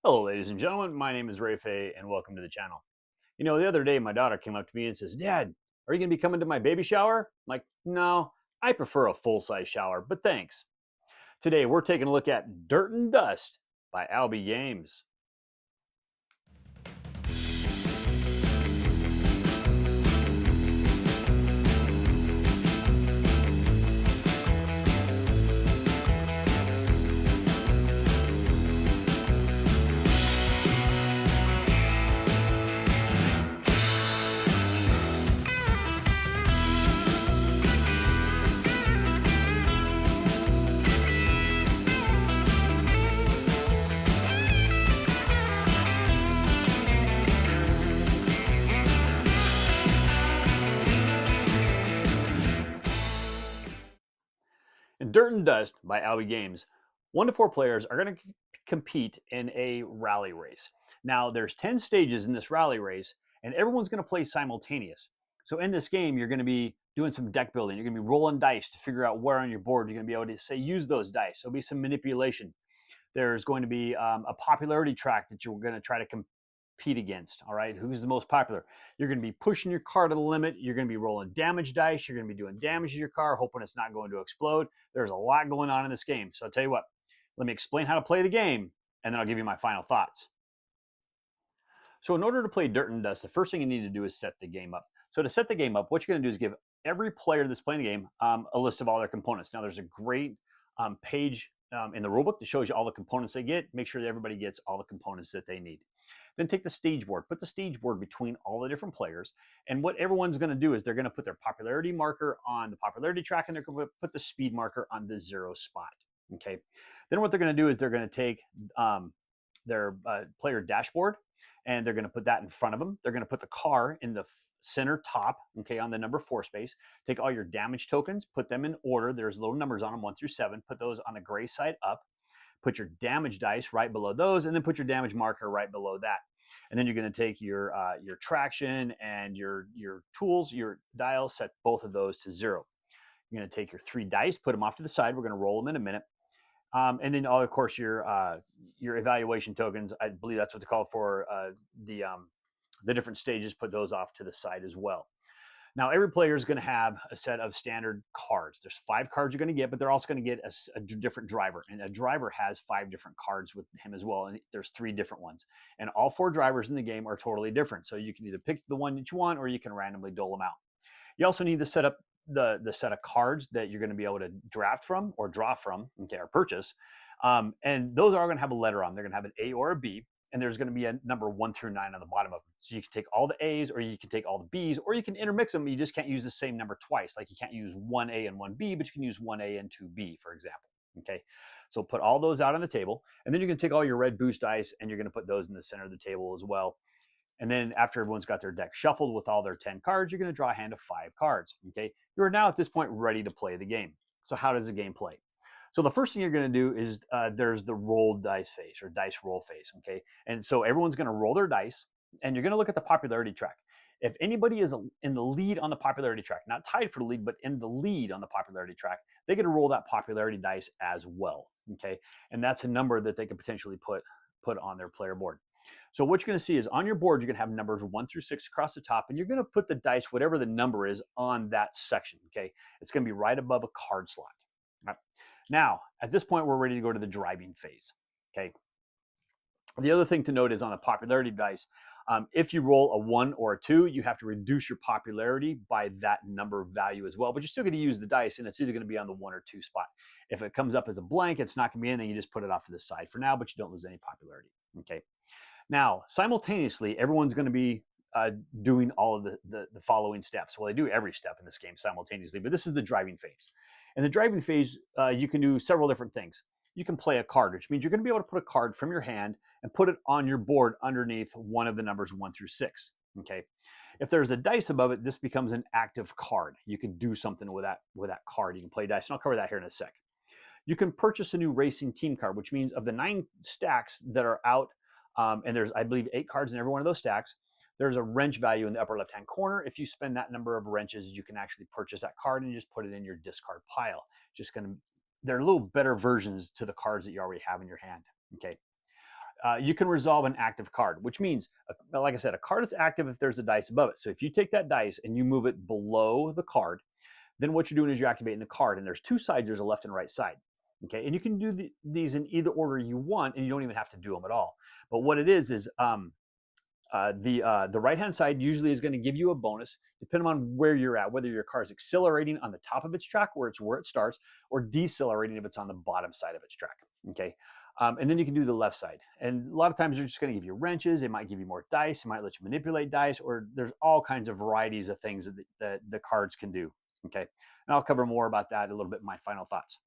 Hello, ladies and gentlemen. My name is Phay, and welcome to the channel. The other day, my daughter came up to me and says, "Dad, are you going to be coming to my baby shower?" I'm like, "No, I prefer a full size shower, but thanks." Today, we're taking a look at Dirt and Dust by Albie Games. In Dirt and Dust by Albie Games, 1 to 4 players are going to compete in a rally race. Now, there's 10 stages in this rally race, and everyone's going to play simultaneous. So in this game, you're going to be doing some deck building. You're going to be rolling dice to figure out where on your board you're going to be able to say use those dice. There'll be some manipulation. There's going to be a popularity track that you're going to try to compete against. All right, who's the most popular? You're going to be pushing your car to the limit. You're going to be rolling damage dice. You're going to be doing damage to your car, hoping it's not going to explode. There's a lot going on in this game. So I'll tell you what, let me explain how to play the game, and then I'll give you my final thoughts. So in order to play Dirt and Dust, the first thing you need to do is set the game up. So to set the game up, what you're going to do is give every player that's playing the game a list of all their components. Now there's a great page in the rulebook that shows you all the components they get. Make sure that everybody gets all the components that they need. Then take the stage board, put the stage board between all the different players. And what everyone's going to do is they're going to put their popularity marker on the popularity track, and they're going to put the speed marker on the 0 spot. Okay. Then what they're going to do is they're going to take their player dashboard, and they're going to put that in front of them. They're going to put the car in the center top, okay, on the number 4 space. Take all your damage tokens, put them in order. There's little numbers on them, 1 through 7. Put those on the gray side up. Put your damage dice right below those, and then put your damage marker right below that. And then you're going to take your traction and your tools, your dials, set both of those to 0. You're going to take your 3 dice, put them off to the side. We're going to roll them in a minute. And then, of course, your evaluation tokens. I believe that's what they call for the different stages. Put those off to the side as well. Now, every player is going to have a set of standard cards. There's 5 cards you're going to get, but they're also going to get a different driver. And a driver has 5 different cards with him as well. And there's 3 different ones. And all 4 drivers in the game are totally different. So you can either pick the one that you want, or you can randomly dole them out. You also need to set up the set of cards that you're going to be able to draft from or draw from, okay, or purchase. And those are going to have a letter on. They're going to have an A or a B, and there's going to be a number 1 through 9 on the bottom of them. So you can take all the A's, or you can take all the B's, or you can intermix them. You just can't use the same number twice. Like you can't use 1A and 1B, but you can use 1A and 2B, for example. Okay, so put all those out on the table, and then you're going to take all your red boost dice, and you're going to put those in the center of the table as well. And then after everyone's got their deck shuffled with all their 10 cards, you're going to draw a hand of 5 cards. Okay, you're now at this point ready to play the game. So how does the game play? So the first thing you're going to do is there's the roll dice phase, or dice roll phase. Okay, and so everyone's going to roll their dice, and you're going to look at the popularity track. If anybody is in the lead on the popularity track, not tied for the lead, but in the lead on the popularity track, they get to roll that popularity dice as well. Okay, and that's a number that they could potentially put on their player board. So what you're going to see is on your board, you're going to have numbers 1 through 6 across the top, and you're going to put the dice, whatever the number is, on that section. Okay, it's going to be right above a card slot. All right. Now, at this point, we're ready to go to the driving phase. Okay. The other thing to note is on the popularity dice, if you roll a 1 or a 2, you have to reduce your popularity by that number value as well. But you're still going to use the dice, and it's either going to be on the 1 or 2 spot. If it comes up as a blank, it's not going to be in, then you just put it off to the side for now, but you don't lose any popularity. Okay. Now, simultaneously, everyone's going to be doing all of the following steps. Well, they do every step in this game simultaneously, but this is the driving phase. In the driving phase, you can do several different things. You can play a card, which means you're going to be able to put a card from your hand and put it on your board underneath one of the numbers 1 through 6. Okay. If there's a dice above it, this becomes an active card. You can do something with that card. You can play dice, and I'll cover that here in a sec. You can purchase a new racing team card, which means of the 9 stacks that are out, and there's, I believe, 8 cards in every one of those stacks, there's a wrench value in the upper left-hand corner. If you spend that number of wrenches, you can actually purchase that card and just put it in your discard pile. Just going to, they're little better versions to the cards that you already have in your hand. Okay. You can resolve an active card, which means, like I said, a card is active if there's a dice above it. So if you take that dice and you move it below the card, then what you're doing is you're activating the card. And there's two sides, there's a left and right side. Okay, and you can do these in either order you want, and you don't even have to do them at all. But what it is the right hand side usually is going to give you a bonus depending on where you're at, whether your car is accelerating on the top of its track where it starts, or decelerating if it's on the bottom side of its track. Okay, and then you can do the left side, and a lot of times they're just going to give you wrenches. It might give you more dice. It might let you manipulate dice, or there's all kinds of varieties of things that the cards can do. Okay, and I'll cover more about that a little bit in my final thoughts.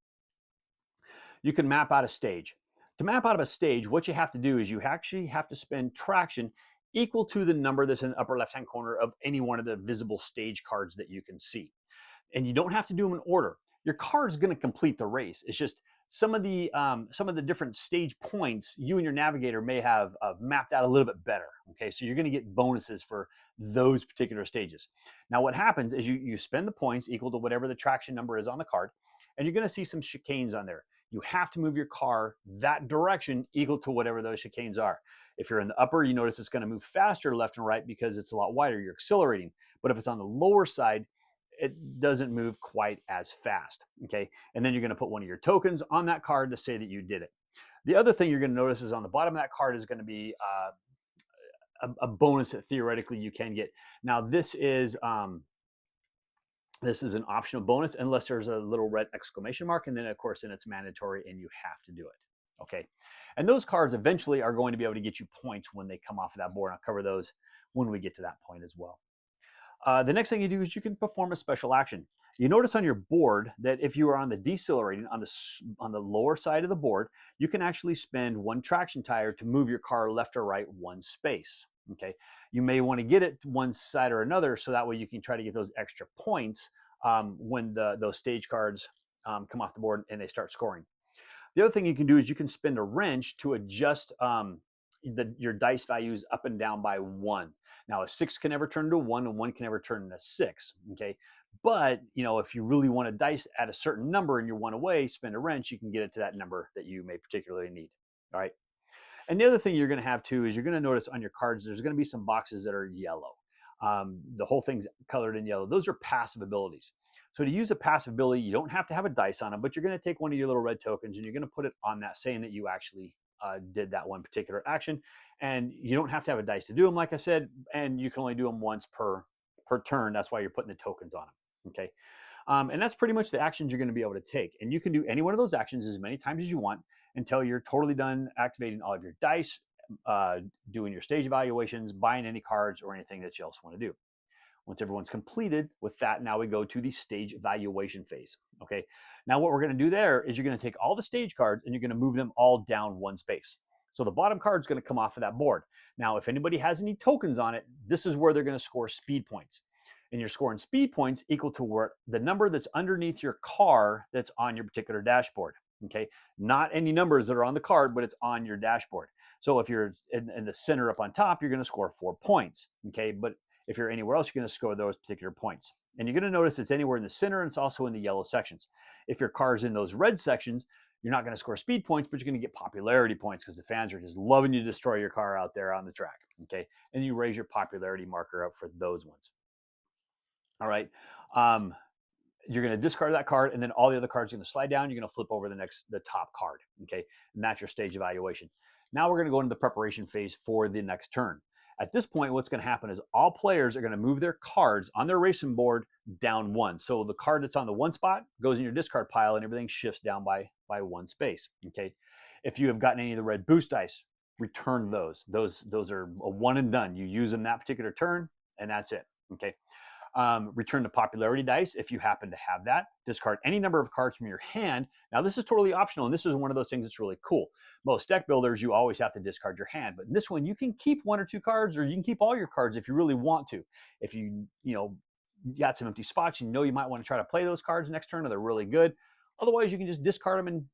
You can map out a stage. To map out of a stage, what you have to do is you actually have to spend traction equal to the number that's in the upper left-hand corner of any one of the visible stage cards that you can see. And you don't have to do them in order. Your card is going to complete the race. It's just some of the different stage points you and your navigator may have mapped out a little bit better. Okay, so you're going to get bonuses for those particular stages. Now, what happens is you spend the points equal to whatever the traction number is on the card, and you're going to see some chicanes on there. You have to move your car that direction equal to whatever those chicanes are. If you're in the upper, you notice it's going to move faster left and right because it's a lot wider. You're accelerating. But if it's on the lower side, it doesn't move quite as fast. Okay, and then you're going to put one of your tokens on that card to say that you did it. The other thing you're going to notice is on the bottom of that card is going to be a bonus that theoretically you can get. Now this is an optional bonus unless there's a little red exclamation mark, and then of course then it's mandatory and you have to do it. Okay, and those cards eventually are going to be able to get you points when they come off of that board. I'll cover those when we get to that point as well. The next thing you do is you can perform a special action. You notice on your board that if you are on the decelerating, on the lower side of the board, you can actually spend one traction tire to move your car left or right one space. Okay, you may want to get it one side or another, so that way you can try to get those extra points when those stage cards come off the board and they start scoring. The other thing you can do is you can spin a wrench to adjust your dice values up and down by 1. Now, a 6 can never turn into a 1, and 1 can never turn into a 6. Okay, but if you really want to dice at a certain number and you're 1 away, spin a wrench, you can get it to that number that you may particularly need. All right. And the other thing you're going to have too is you're going to notice on your cards there's going to be some boxes that are yellow. The whole thing's colored in yellow. Those are passive abilities. So to use a passive ability, you don't have to have a dice on them, but you're going to take one of your little red tokens and you're going to put it on that, saying that you actually did that one particular action. And you don't have to have a dice to do them, like I said, and you can only do them once per turn. That's why you're putting the tokens on them. Okay. And that's pretty much the actions you're going to be able to take. And you can do any one of those actions as many times as you want until you're totally done activating all of your dice, doing your stage evaluations, buying any cards or anything that you else want to do. Once everyone's completed with that, now we go to the stage evaluation phase. Okay. Now what we're going to do there is you're going to take all the stage cards and you're going to move them all down one space. So the bottom card is going to come off of that board. Now, if anybody has any tokens on it, this is where they're going to score speed points. And you're scoring speed points equal to where the number that's underneath your car that's on your particular dashboard. Okay, not any numbers that are on the card, but it's on your dashboard. So if you're in the center up on top, you're going to score 4 points. Okay, but if you're anywhere else, you're going to score those particular points. And you're going to notice it's anywhere in the center, and it's also in the yellow sections. If your car's in those red sections, you're not going to score speed points, but you're going to get popularity points because the fans are just loving you to destroy your car out there on the track. Okay, and you raise your popularity marker up for those ones. All right. You're going to discard that card, and then all the other cards are going to slide down. You're going to flip over the top card. Okay, and that's your stage evaluation. Now we're going to go into the preparation phase for the next turn. At this point, what's going to happen is all players are going to move their cards on their racing board down 1. So the card that's on the 1 spot goes in your discard pile, and everything shifts down by 1 space. Okay, if you have gotten any of the red boost dice, return those. Those are a one and done. You use them that particular turn, and that's it. Okay. Return the popularity dice if you happen to have that. Discard any number of cards from your hand. Now, this is totally optional, and this is one of those things that's really cool. Most deck builders, you always have to discard your hand, but in this one, you can keep 1 or 2 cards, or you can keep all your cards if you really want to. If you got some empty spots, you might want to try to play those cards next turn, or they're really good. Otherwise, you can just discard them and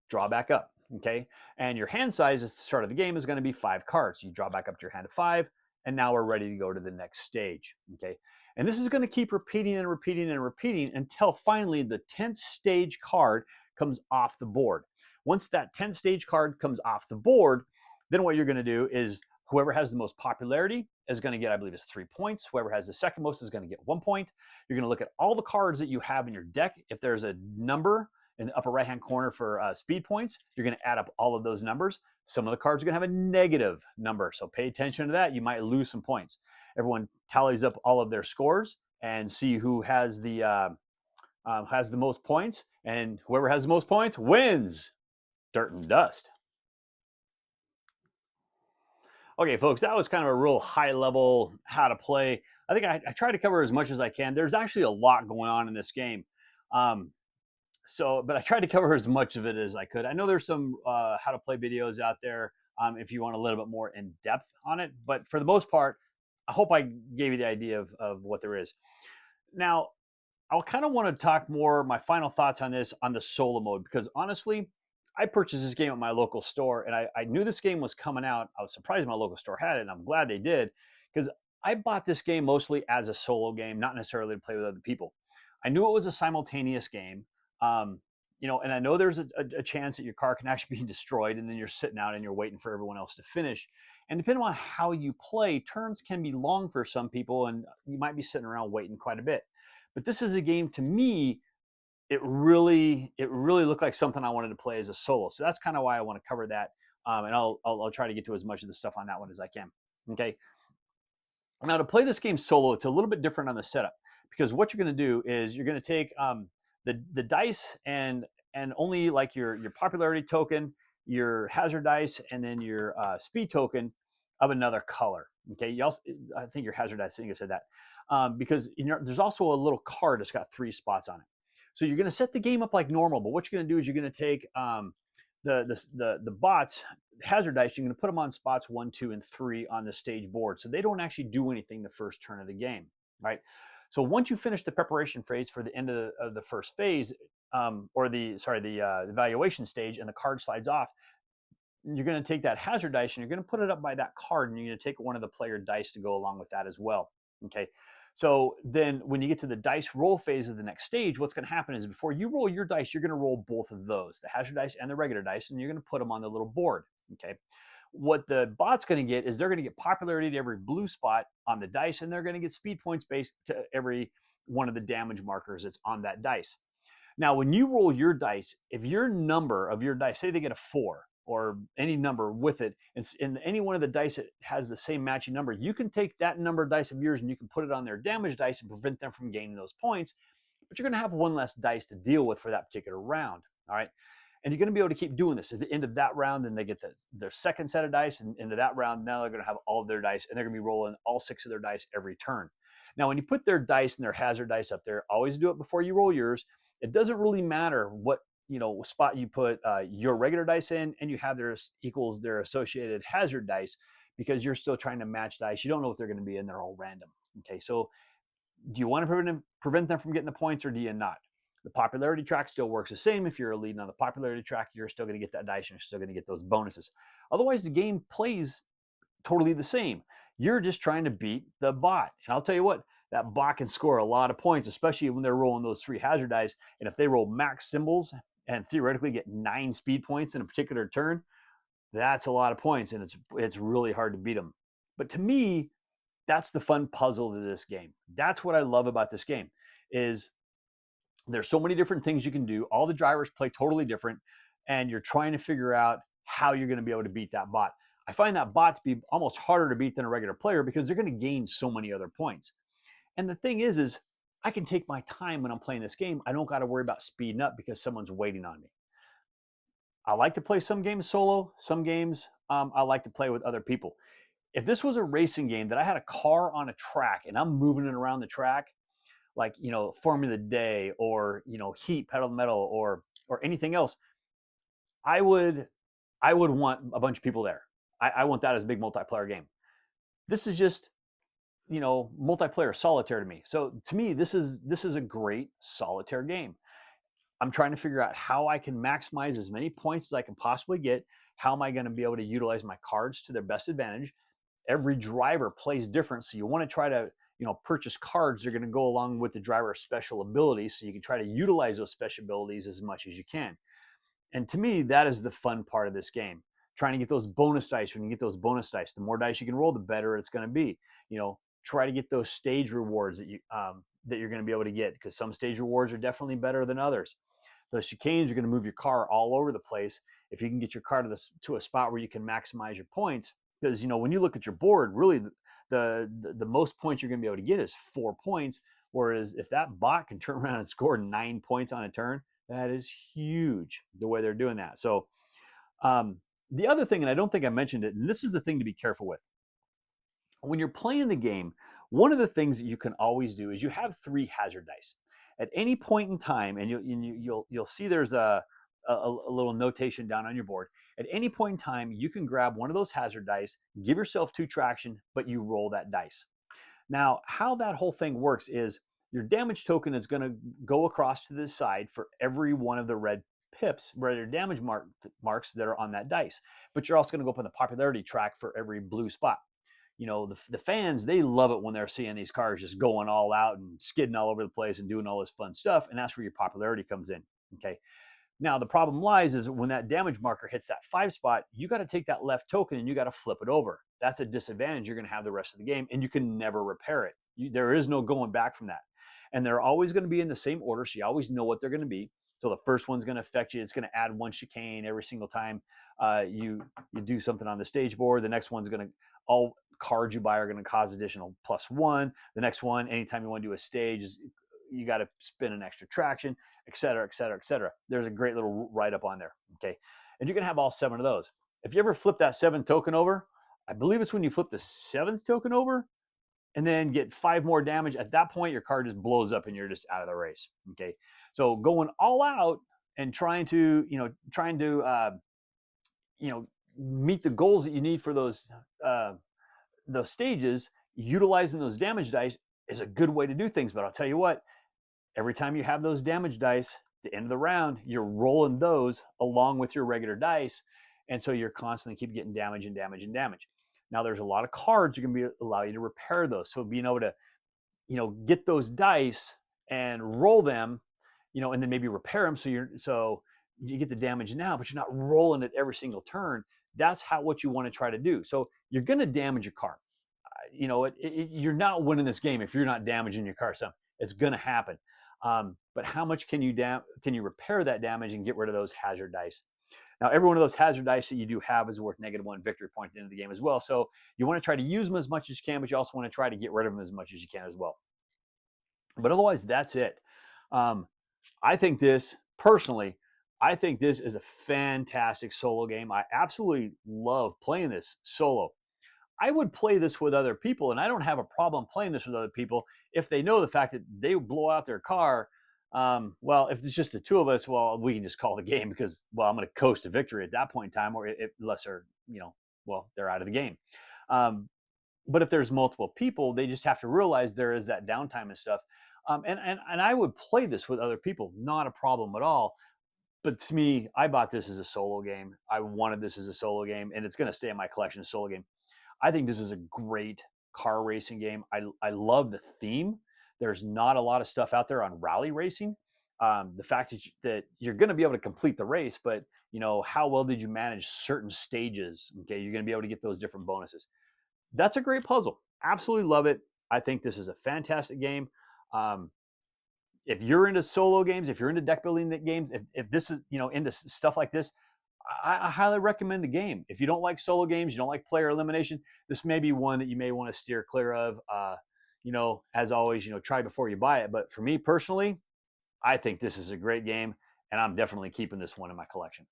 draw back up. Okay, and your hand size at the start of the game is going to be 5 cards. You draw back up to your hand of 5, and now we're ready to go to the next stage. Okay. And this is going to keep repeating and repeating and repeating until finally the 10th stage card comes off the board. Once that 10th stage card comes off the board, Then what you're going to do is whoever has the most popularity is going to get, I believe it's 3 points. Whoever has the second most is going to get 1 point. You're going to look at all the cards that you have in your deck. If there's a number in the upper right-hand corner for speed points, you're going to add up all of those numbers. Some of the cards are going to have a negative number, so pay attention to that. You might lose some points. Everyone tallies up all of their scores and see who has the most points, and whoever has the most points wins. Dirt and dust. Okay, folks, that was kind of a real high level how to play. I think I tried to cover as much as I can. There's actually a lot going on in this game. But I tried to cover as much of it as I could. I know there's some how to play videos out there if you want a little bit more in depth on it. But for the most part, I hope I gave you the idea of what there is. Now, I'll kind of want to talk more, my final thoughts on this, on the solo mode, because honestly, I purchased this game at my local store, and I knew this game was coming out. I was surprised my local store had it, and I'm glad they did, because I bought this game mostly as a solo game, not necessarily to play with other people. I knew it was a simultaneous game, and I know there's a chance that your car can actually be destroyed, and then you're sitting out and you're waiting for everyone else to finish. And depending on how you play, turns can be long for some people, and you might be sitting around waiting quite a bit. But this is a game, to me, it really looked like something I wanted to play as a solo. So that's kind of why I want to cover that. And I'll try to get to as much of the stuff on that one as I can. Okay. Now to play this game solo, it's a little bit different on the setup, because what you're going to do is you're going to take the dice and only like your popularity token, your hazard dice, and then your speed token of another color. Okay. You also, I think your hazard dice, I think I said that, because there's also a little card that's got 3 spots on it. So you're going to set the game up like normal, but what you're going to do is you're going to take the bots, hazard dice, you're going to put them on spots 1, 2, and 3 on the stage board, so they don't actually do anything the first turn of the game, right? So once you finish the preparation phase for the end of the first phase, or the evaluation stage, and the card slides off, you're going to take that hazard dice and you're going to put it up by that card, and you're going to take one of the player dice to go along with that as well. Okay. So then when you get to the dice roll phase of the next stage, what's going to happen is before you roll your dice, you're going to roll both of those, the hazard dice and the regular dice, and you're going to put them on the little board. Okay. What the bot's going to get is they're going to get popularity to every blue spot on the dice, and they're going to get speed points based to every one of the damage markers that's on that dice. Now, when you roll your dice, if your number of your dice, say they get a 4, or any number with it, and any one of the dice that has the same matching number, you can take that number of dice of yours and you can put it on their damage dice and prevent them from gaining those points. But you're going to have one less dice to deal with for that particular round. All right. And you're going to be able to keep doing this. At the end of that round, then they get their second set of dice, and into that round, now they're going to have all of their dice, and they're going to be rolling all 6 of their dice every turn. Now, when you put their dice and their hazard dice up there, always do it before you roll yours. It doesn't really matter what spot you put your regular dice in, and you have their equals their associated hazard dice, because you're still trying to match dice. You don't know what they're going to be, and they're all random. Okay, so do you want to prevent them from getting the points, or do you not? The popularity track still works the same. If you're leading on the popularity track, you're still going to get that dice, and you're still going to get those bonuses. Otherwise, the game plays totally the same. You're just trying to beat the bot. And I'll tell you what, that bot can score a lot of points, especially when they're rolling those 3 hazard dice. And if they roll max symbols and theoretically get 9 speed points in a particular turn, that's a lot of points, and it's really hard to beat them. But to me, that's the fun puzzle to this game. That's what I love about this game, is there's so many different things you can do. All the drivers play totally different, and you're trying to figure out how you're going to be able to beat that bot. I find that bot to be almost harder to beat than a regular player, because they're going to gain so many other points. And the thing is I can take my time when I'm playing this game. I don't got to worry about speeding up because someone's waiting on me. I like to play some games solo. Some games I like to play with other people. If this was a racing game that I had a car on a track and I'm moving it around the track, like, Formula Day, or, Heat, Pedal to Metal, or anything else, I would want a bunch of people there. I want that as a big multiplayer game. This is just, multiplayer solitaire to me. So to me, this is a great solitaire game. I'm trying to figure out how I can maximize as many points as I can possibly get. How am I going to be able to utilize my cards to their best advantage? Every driver plays different, so you want to try to purchase cards that are going to go along with the driver's special abilities, so you can try to utilize those special abilities as much as you can. And to me, that is the fun part of this game. trying to get those bonus dice. When you get those bonus dice, the more dice you can roll, the better it's going to be. Try to get those stage rewards that you're going to be able to get, because some stage rewards are definitely better than others. Those chicanes are going to move your car all over the place. If you can get your car to a spot where you can maximize your points, because when you look at your board, really the most points you're going to be able to get is 4 points. Whereas if that bot can turn around and score 9 points on a turn, that is huge the way they're doing that. So the other thing, and I don't think I mentioned it, and this is the thing to be careful with. When you're playing the game, one of the things that you can always do is you have 3 hazard dice. At any point in time, and you'll see there's a little notation down on your board. At any point in time, you can grab one of those hazard dice, give yourself 2 traction, but you roll that dice. Now, how that whole thing works is your damage token is going to go across to the side for every one of the red pips, where your damage marks that are on that dice. But you're also going to go up on the popularity track for every blue spot. The fans, they love it when they're seeing these cars just going all out and skidding all over the place and doing all this fun stuff. And that's where your popularity comes in. Okay. Now, the problem lies is when that damage marker hits that 5 spot, you got to take that left token and you got to flip it over. That's a disadvantage you're going to have the rest of the game, and you can never repair it. There is no going back from that. And they're always going to be in the same order, so you always know what they're going to be. So the first one's going to affect you. It's going to add 1 chicane every single time you do something on the stage board. The next one's going to, all cards you buy are going to cause additional +1. The next one, anytime you want to do a stage, you got to spin an extra traction, et cetera, et cetera, et cetera. There's a great little write-up on there, okay? And you can have all 7 of those. If you ever flip that 7th token over, I believe it's when you flip the 7th token over and then get 5 more damage, at that point, your car just blows up and you're just out of the race, okay? So going all out and trying to meet the goals that you need for those stages, utilizing those damage dice is a good way to do things. But I'll tell you what, every time you have those damage dice, the end of the round, you're rolling those along with your regular dice. And so you're constantly keep getting damage and damage and damage. Now there's a lot of cards that can allow you to repair those. So being able to, get those dice and roll them, and then maybe repair them. So you get the damage now, but you're not rolling it every single turn. That's what you want to try to do. So you're going to damage your car. You're not winning this game if you're not damaging your car some. It's going to happen. But how much can you repair that damage and get rid of those hazard dice? Now, every one of those hazard dice that you do have is worth -1 victory point at the end of the game as well. So you want to try to use them as much as you can, but you also want to try to get rid of them as much as you can as well. But otherwise, that's it. I think this is a fantastic solo game. I absolutely love playing this solo. I would play this with other people, and I don't have a problem playing this with other people if they know the fact that they blow out their car. Well, if it's just the 2 of us, well, we can just call the game because, well, I'm going to coast to victory at that point in time, or unless they're, they're out of the game. But if there's multiple people, they just have to realize there is that downtime and stuff. And I would play this with other people, not a problem at all. But to me, I bought this as a solo game. I wanted this as a solo game, and it's going to stay in my collection as a solo game. I think this is a great car racing game. I love the theme. There's not a lot of stuff out there on rally racing. The fact that you're going to be able to complete the race, but how well did you manage certain stages? Okay, you're going to be able to get those different bonuses. That's a great puzzle. Absolutely love it. I think this is a fantastic game. If you're into solo games, if you're into deck building games, if this is into stuff like this, I highly recommend the game. If you don't like solo games, you don't like player elimination, this may be one that you may want to steer clear of. As always, try before you buy it. But for me personally, I think this is a great game, and I'm definitely keeping this one in my collection.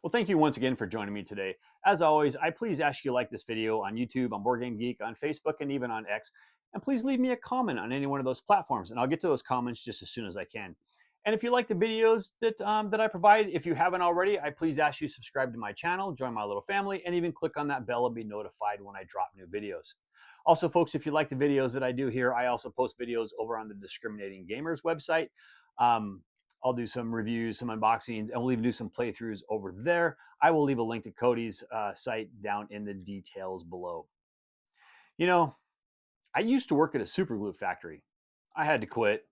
Well, thank you once again for joining me today. As always, I please ask you to like this video on YouTube, on Board Game Geek, on Facebook, and even on X. And please leave me a comment on any one of those platforms, and I'll get to those comments just as soon as I can. And if you like the videos that I provide, if you haven't already, I please ask you to subscribe to my channel, join my little family, and even click on that bell and be notified when I drop new videos. Also, folks, if you like the videos that I do here, I also post videos over on the Discriminating Gamers website. I'll do some reviews, some unboxings, and we'll even do some playthroughs over there. I will leave a link to Cody's site down in the details below. I used to work at a super glue factory. I had to quit.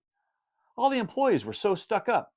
All the employees were so stuck up.